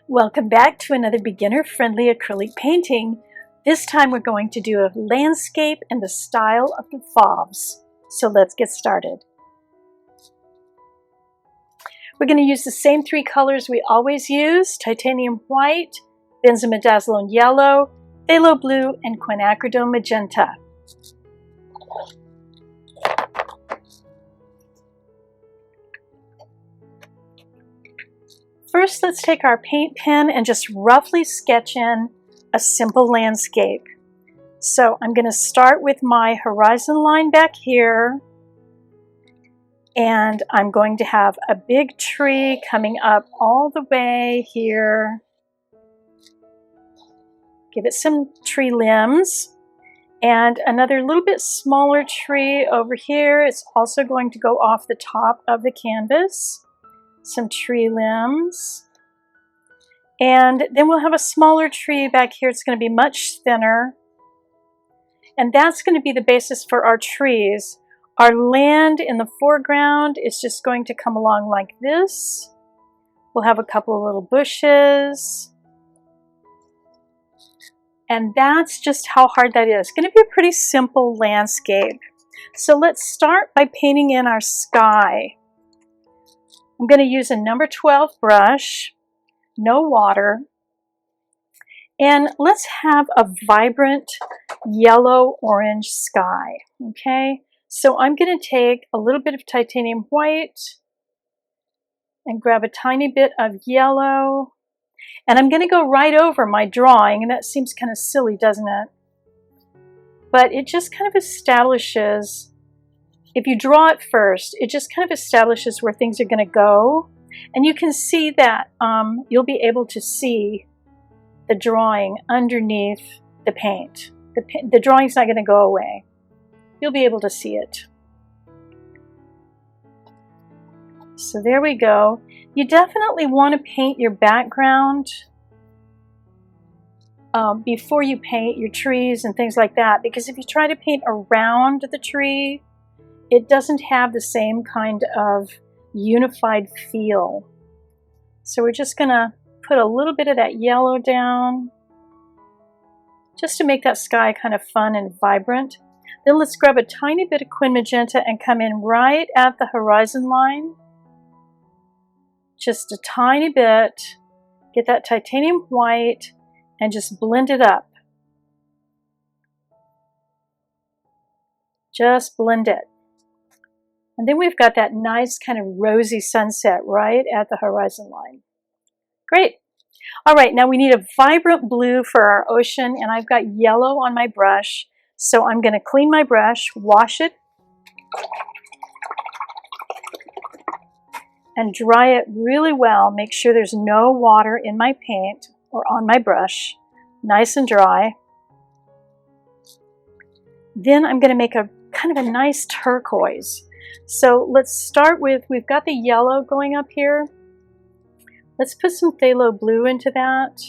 Welcome back to another beginner-friendly acrylic painting. This time we're going to do a landscape in the style of the Fauves. So let's get started. We're going to use the same three colors we always use: titanium white, benzimidazzolone yellow, phthalo blue, and quinacridone magenta. First, let's take our paint pen and just roughly sketch in a simple landscape. So I'm going to start with my horizon line back here, and I'm going to have a big tree coming up all the way here. Give it some tree limbs, and another little bit smaller tree over here. It's also going to go off the top of the canvas. Some tree limbs, and then we'll have a smaller tree back here. It's going to be much thinner, and that's going to be the basis for our trees. Our land in the foreground is just going to come along like this. We'll have a couple of little bushes, and that's just how hard that is. It's going to be a pretty simple landscape. So let's start by painting in our sky. I'm going to use a number 12 brush, no water, and let's have a vibrant yellow-orange sky, okay? So I'm going to take a little bit of titanium white and grab a tiny bit of yellow, and I'm going to go right over my drawing, and that seems kind of silly, doesn't it? But it just kind of establishes. If you draw it first, it just kind of establishes where things are going to go. And you can see that you'll be able to see the drawing underneath the paint. The drawing's not going to go away. You'll be able to see it. So there we go. You definitely want to paint your background before you paint your trees and things like that. Because if you try to paint around the tree, it doesn't have the same kind of unified feel. So we're just going to put a little bit of that yellow down just to make that sky kind of fun and vibrant. Then let's grab a tiny bit of quin magenta and come in right at the horizon line. Just a tiny bit. Get that titanium white and just blend it up. Just blend it. And then we've got that nice kind of rosy sunset right at the horizon line. Great. All right, now we need a vibrant blue for our ocean, and I've got yellow on my brush. So I'm going to clean my brush, wash it, and dry it really well. Make sure there's no water in my paint or on my brush. Nice and dry. Then I'm going to make a kind of a nice turquoise. So let's start with, we've got the yellow going up here. Let's put some phthalo blue into that.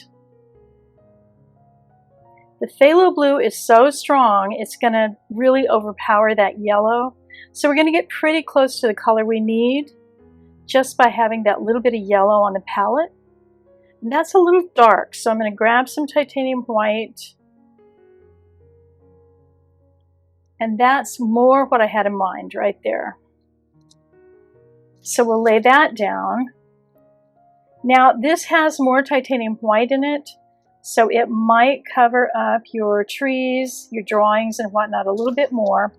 The phthalo blue is so strong, it's going to really overpower that yellow. So we're going to get pretty close to the color we need just by having that little bit of yellow on the palette. And that's a little dark, so I'm going to grab some titanium white. And that's more what I had in mind right there. So we'll lay that down. Now this has more titanium white in it, so it might cover up your trees, your drawings and whatnot a little bit more,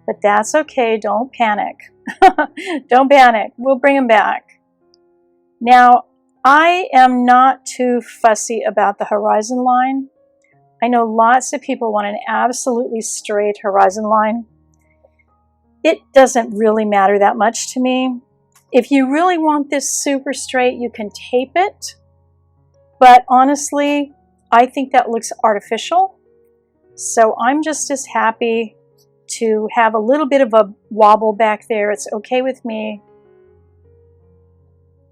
but that's okay, don't panic. Don't panic, we'll bring them back. Now I am not too fussy about the horizon line. I know lots of people want an absolutely straight horizon line. It doesn't really matter that much to me. If you really want this super straight, you can tape it. But honestly, I think that looks artificial. So I'm just as happy to have a little bit of a wobble back there. It's okay with me.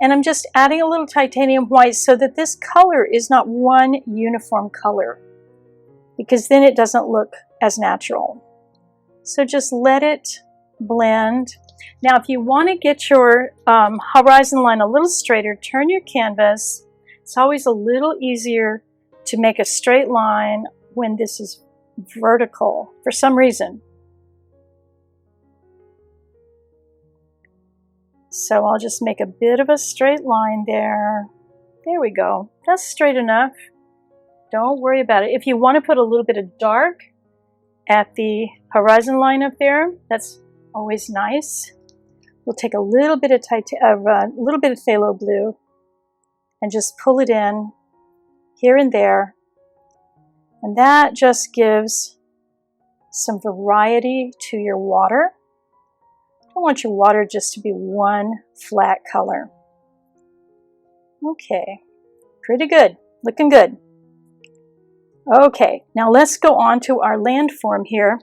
And I'm just adding a little titanium white so that this color is not one uniform color, because then it doesn't look as natural. So just let it blend. Now, if you want to get your horizon line a little straighter, turn your canvas It's always a little easier to make a straight line when this is vertical for some reason. So I'll just make a bit of a straight line there. There we go. That's straight enough. Don't worry about it. If you want to put a little bit of dark at the horizon line up there, that's always nice. We'll take a little bit of phthalo blue and just pull it in here and there. And that just gives some variety to your water. I don't want your water just to be one flat color. Okay, pretty good, looking good. Okay, now let's go on to our landform here.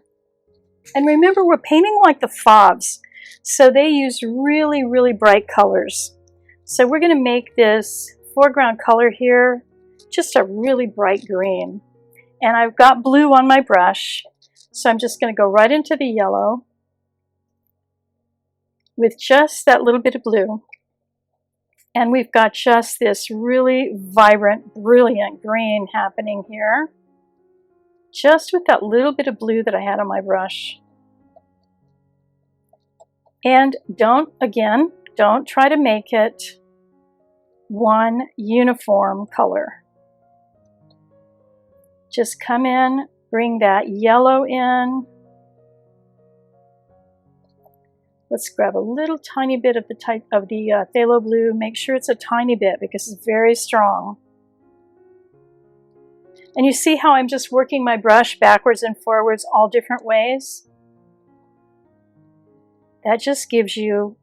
And remember, we're painting like the Fauves, so they use really, really bright colors. So we're going to make this foreground color here just a really bright green. And I've got blue on my brush, so I'm just going to go right into the yellow with just that little bit of blue. And we've got just this really vibrant, brilliant green happening here, just with that little bit of blue that I had on my brush. And don't try to make it one uniform color. Just come in, bring that yellow in. Let's grab a little tiny bit of the phthalo blue. Make sure it's a tiny bit because it's very strong. And you see how I'm just working my brush backwards and forwards all different ways? That just gives you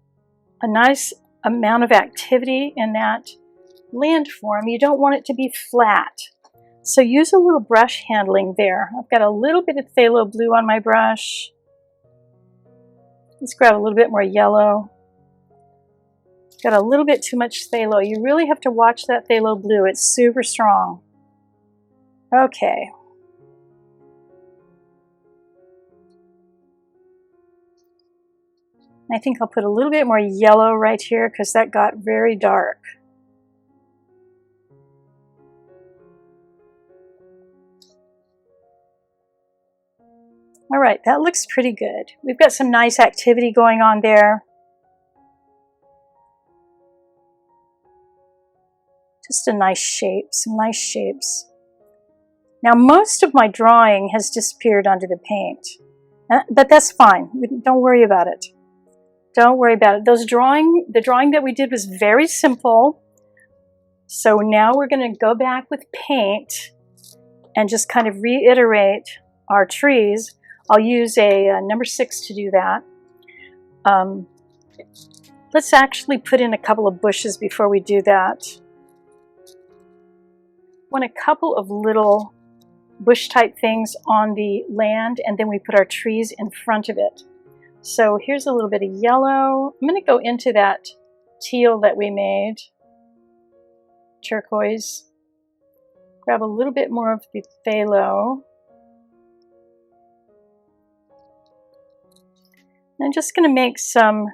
a nice amount of activity in that landform. You don't want it to be flat. So use a little brush handling there. I've got a little bit of phthalo blue on my brush. Let's grab a little bit more yellow. Got a little bit too much phthalo. You really have to watch that phthalo blue. It's super strong. Okay. I think I'll put a little bit more yellow right here because that got very dark. All right, that looks pretty good. We've got some nice activity going on there. Just a nice shape, some nice shapes. Now, most of my drawing has disappeared onto the paint, but that's fine. Don't worry about it. Don't worry about it. The drawing that we did was very simple. So now we're going to go back with paint and just kind of reiterate our trees. I'll use a number 6 to do that. Let's actually put in a couple of bushes before we do that. I want a couple of little bush type things on the land, and then we put our trees in front of it. So here's a little bit of yellow. I'm going to go into that teal that we made, turquoise. Grab a little bit more of the phthalo. I'm just going to make some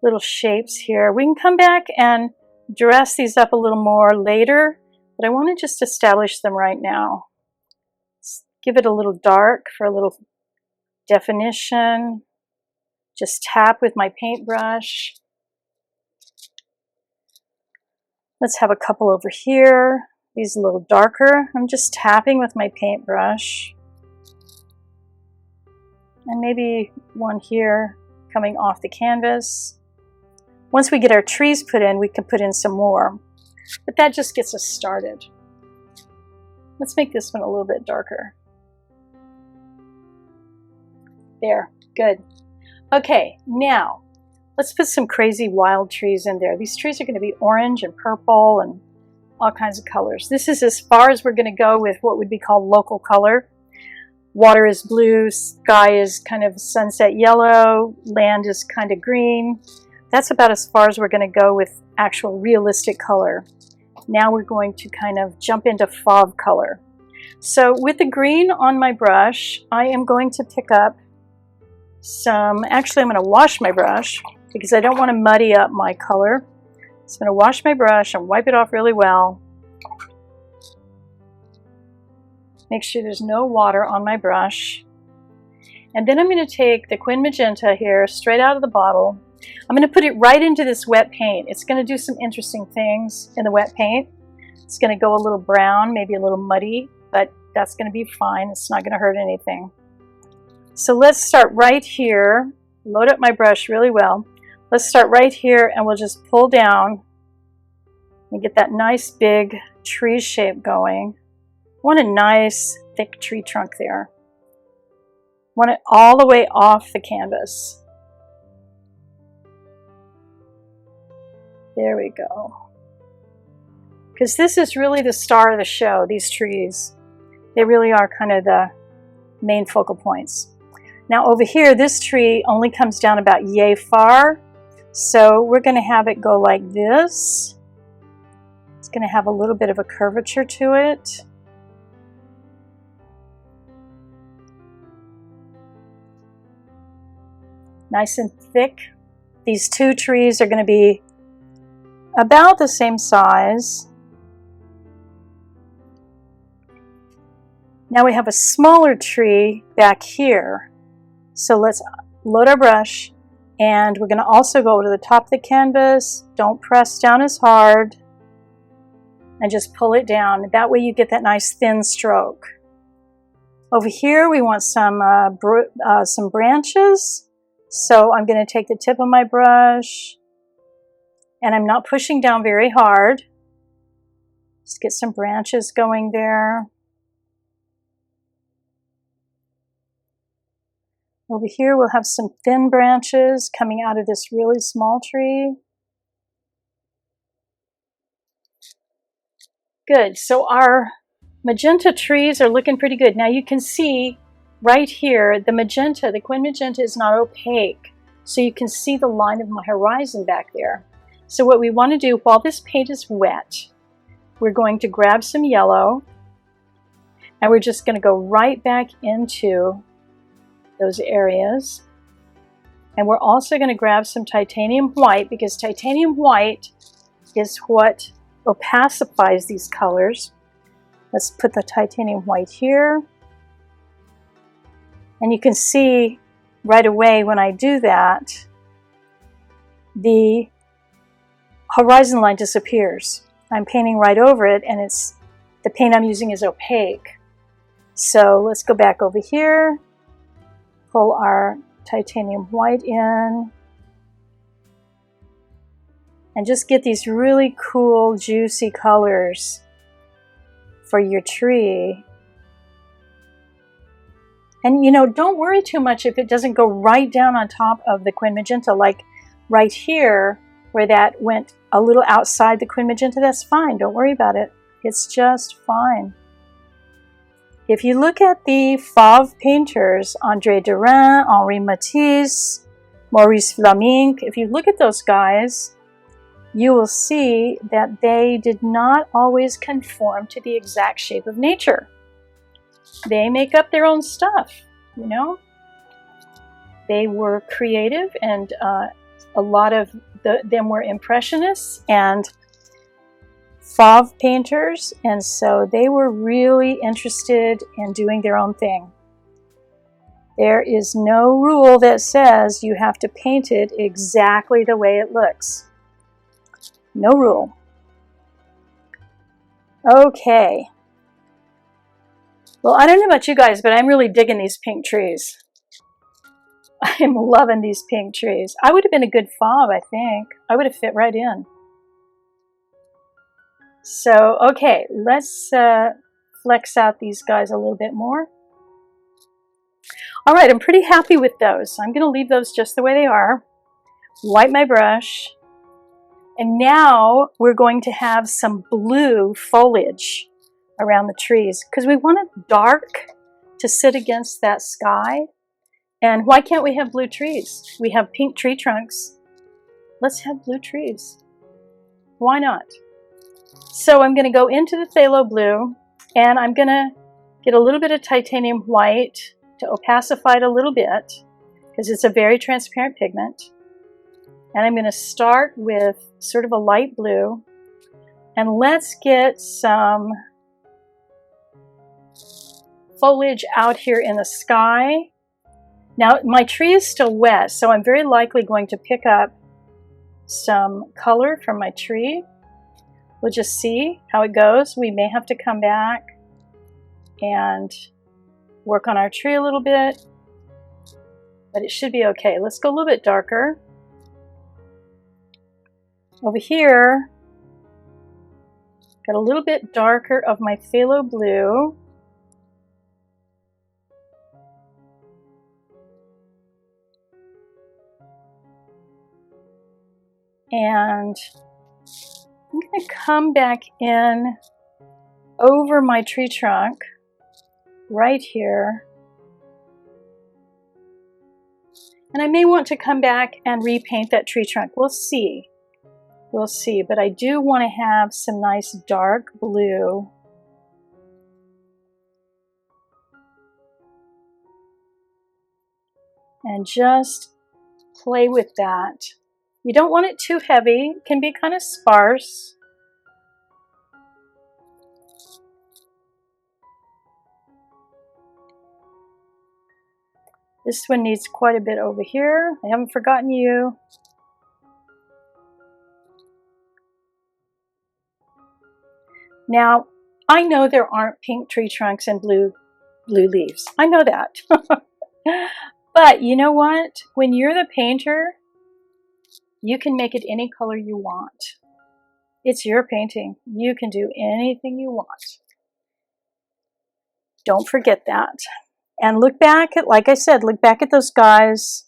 little shapes here. We can come back and dress these up a little more later, but I want to just establish them right now. Let's give it a little dark for a little definition. Just tap with my paintbrush. Let's have a couple over here. These a little darker. I'm just tapping with my paintbrush. And maybe one here coming off the canvas. Once we get our trees put in, we can put in some more. But that just gets us started. Let's make this one a little bit darker. There, good. Okay, now let's put some crazy wild trees in there. These trees are going to be orange and purple and all kinds of colors. This is as far as we're going to go with what would be called local color. Water is blue, sky is kind of sunset yellow, land is kind of green. That's about as far as we're going to go with actual realistic color. Now we're going to kind of jump into fauve color. So with the green on my brush, I am going to pick up some, actually I'm going to wash my brush because I don't want to muddy up my color. So I'm going to wash my brush and wipe it off really well. Make sure there's no water on my brush. And then I'm going to take the Quin Magenta here straight out of the bottle. I'm going to put it right into this wet paint. It's going to do some interesting things in the wet paint. It's going to go a little brown, maybe a little muddy, but that's going to be fine. It's not going to hurt anything. So let's start right here. Load up my brush really well. Let's start right here and we'll just pull down and get that nice big tree shape going. I want a nice thick tree trunk there. I want it all the way off the canvas. There we go. Because this is really the star of the show, these trees. They really are kind of the main focal points. Now over here, this tree only comes down about yay far. So we're going to have it go like this. It's going to have a little bit of a curvature to it. Nice and thick. These two trees are going to be about the same size. Now we have a smaller tree back here. So let's load our brush and we're going to also go to the top of the canvas. Don't press down as hard and just pull it down. That way you get that nice thin stroke. Over here we want some branches. So I'm going to take the tip of my brush and I'm not pushing down very hard. Just get some branches going there. Over here we'll have some thin branches coming out of this really small tree. Good, so our magenta trees are looking pretty good. Now you can see right here, the magenta, the Quin Magenta is not opaque. So you can see the line of my horizon back there. So what we want to do while this paint is wet, we're going to grab some yellow and we're just going to go right back into those areas. And we're also going to grab some titanium white because titanium white is what opacifies these colors. Let's put the titanium white here. And you can see right away when I do that, the horizon line disappears. I'm painting right over it and it's the paint I'm using is opaque. So let's go back over here, pull our titanium white in, and just get these really cool, juicy colors for your tree. And you know, don't worry too much if it doesn't go right down on top of the Quin Magenta, like right here where that went a little outside the Quin Magenta. That's fine, don't worry about it. It's just fine. If you look at the Fauve painters, Derain, Henri Matisse, Maurice Vlaminck, if you look at those guys, you will see that they did not always conform to the exact shape of nature. They make up their own stuff, you know. They were creative, and a lot of them were impressionists and Fauve painters, and so they were really interested in doing their own thing. There is no rule that says you have to paint it exactly the way it looks. No rule. Okay. Well, I don't know about you guys, but I'm really digging these pink trees. I'm loving these pink trees. I would have been a good Fauve, I think. I would have fit right in. So, okay, let's flex out these guys a little bit more. All right, I'm pretty happy with those. I'm going to leave those just the way they are. Wipe my brush. And now we're going to have some blue foliage around the trees because we want it dark to sit against that sky. And why can't we have blue trees? We have pink tree trunks. Let's have blue trees. Why not? So I'm going to go into the phthalo blue and I'm going to get a little bit of titanium white to opacify it a little bit because it's a very transparent pigment. And I'm going to start with sort of a light blue. And let's get some foliage out here in the sky. Now, my tree is still wet, so I'm very likely going to pick up some color from my tree. We'll just see how it goes. We may have to come back and work on our tree a little bit, but it should be okay. Let's go a little bit darker. Over here, got a little bit darker of my phthalo blue. And I'm going to come back in over my tree trunk right here. And I may want to come back and repaint that tree trunk. We'll see. We'll see. But I do want to have some nice dark blue. And just play with that. You don't want it too heavy. It can be kind of sparse. This one needs quite a bit over here. I haven't forgotten you. Now, I know there aren't pink tree trunks and blue leaves. I know that. But you know what? When you're the painter, you can make it any color you want. It's your painting. You can do anything you want. Don't forget that. And look back at, like I said, look back at those guys,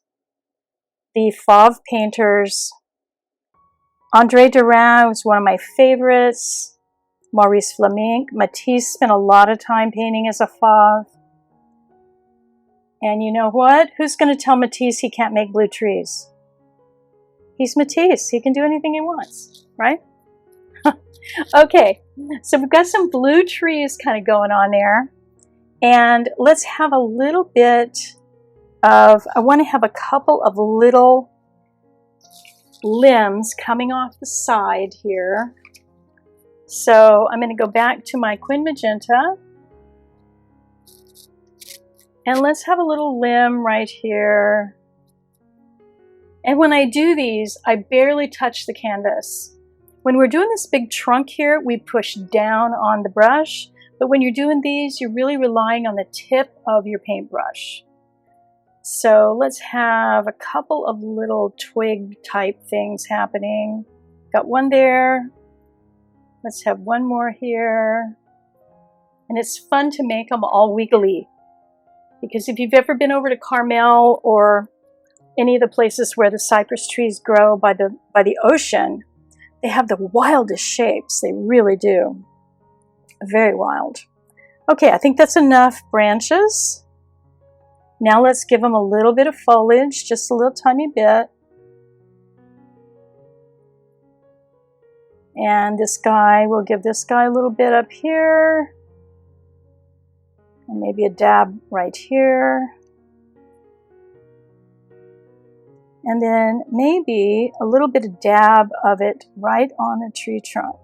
the Fauve painters. Andre Derain was one of my favorites. Maurice Vlaminck. Matisse spent a lot of time painting as a Fauve. And you know what? Who's going to tell Matisse he can't make blue trees? He's Matisse. He can do anything he wants, right? Okay, so we've got some blue trees kind of going on there. And let's have a little bit of, I want to have a couple of little limbs coming off the side here. So I'm going to go back to my Quin Magenta. And let's have a little limb right here. And when I do these, I barely touch the canvas. When we're doing this big trunk here, we push down on the brush. But when you're doing these, you're really relying on the tip of your paintbrush. So let's have a couple of little twig type things happening. Got one there. Let's have one more here. And it's fun to make them all wiggly. Because if you've ever been over to Carmel or any of the places where the cypress trees grow by the ocean, they have the wildest shapes. They really do. Very wild. Okay, I think that's enough branches. Now let's give them a little bit of foliage, just a little tiny bit. And this guy, we'll give this guy a little bit up here. And maybe a dab right here. And then maybe a little bit of dab of it right on the tree trunk.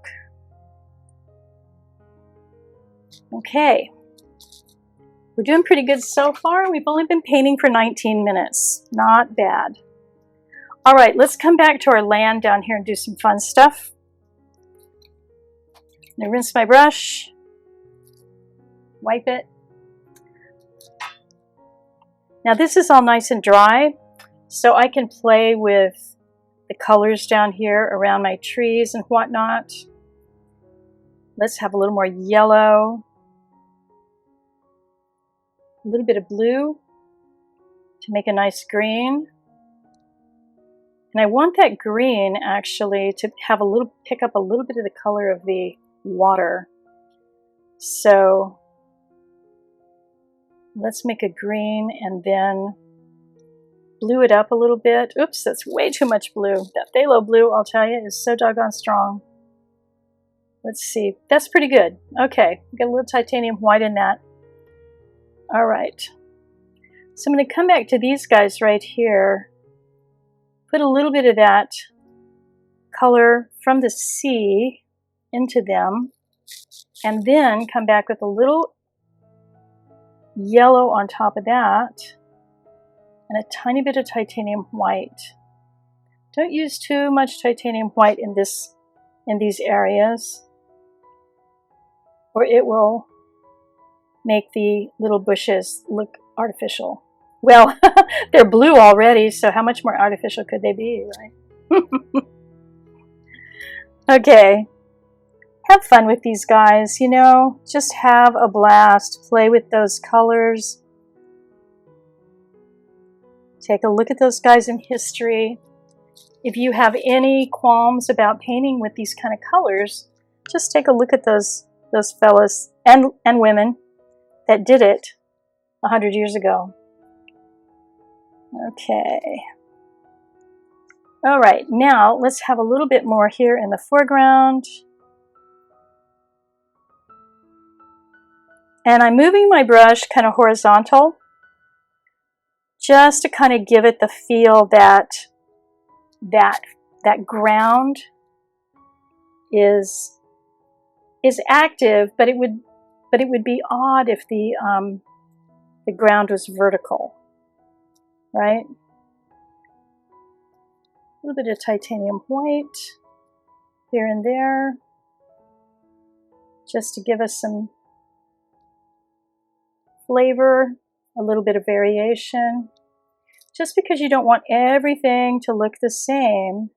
Okay, we're doing pretty good so far. We've only been painting for 19 minutes. Not bad. All right, let's come back to our land down here and do some fun stuff. I'm gonna rinse my brush, wipe it. Now this is all nice and dry, so I can play with the colors down here around my trees and whatnot. Let's have a little more yellow. A little bit of blue to make a nice green. And I want that green actually to have a little, pick up a little bit of the color of the water. So let's make a green and then blue it up a little bit. Oops, that's way too much blue. That phthalo blue, I'll tell you, is so doggone strong. Let's see, that's pretty good. Okay, got a little titanium white in that. All right, so I'm going to come back to these guys right here put a little bit of that color from the sea into them, and then come back with a little yellow on top of that, and a tiny bit of titanium white. Don't use too much titanium white in these areas, or it will make the little bushes look artificial. Well, they're blue already, so how much more artificial could they be, right? Okay, have fun with these guys, you know, just have a blast, play with those colors. Take a look at those guys in history. If you have any qualms about painting with these kind of colors, just take a look at those fellas and women that did it 100 years ago. Okay. All right, now let's have a little bit more here in the foreground. And I'm moving my brush kind of horizontal, just to kind of give it the feel that that ground is active, but it would be odd if the ground was vertical, right? A little bit of titanium white here and there, just to give us some flavor, a little bit of variation. Just because you don't want everything to look the same.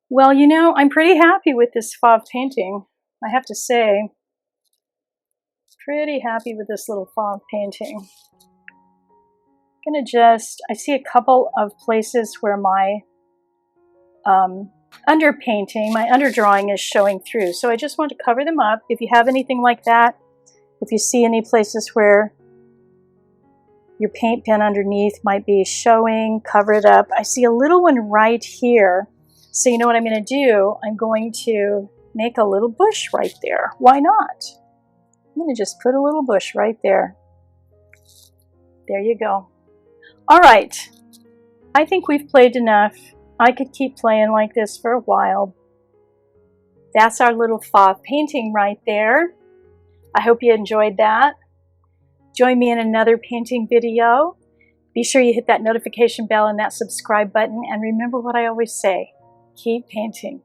Well, you know, I'm pretty happy with this Fauve painting, I have to say. Pretty happy with this little Fauve painting. I'm gonna I see a couple of places where my underpainting, my underdrawing is showing through. So I just want to cover them up. If you have anything like that, if you see any places where your paint pen underneath might be showing, cover it up. I see a little one right here. So you know what I'm going to do? I'm going to make a little bush right there. Why not? I'm going to just put a little bush right there. There you go. All right. I think we've played enough. I could keep playing like this for a while. That's our little Fauve painting right there. I hope you enjoyed that. Join me in another painting video. Be sure you hit that notification bell and that subscribe button. And remember what I always say, keep painting.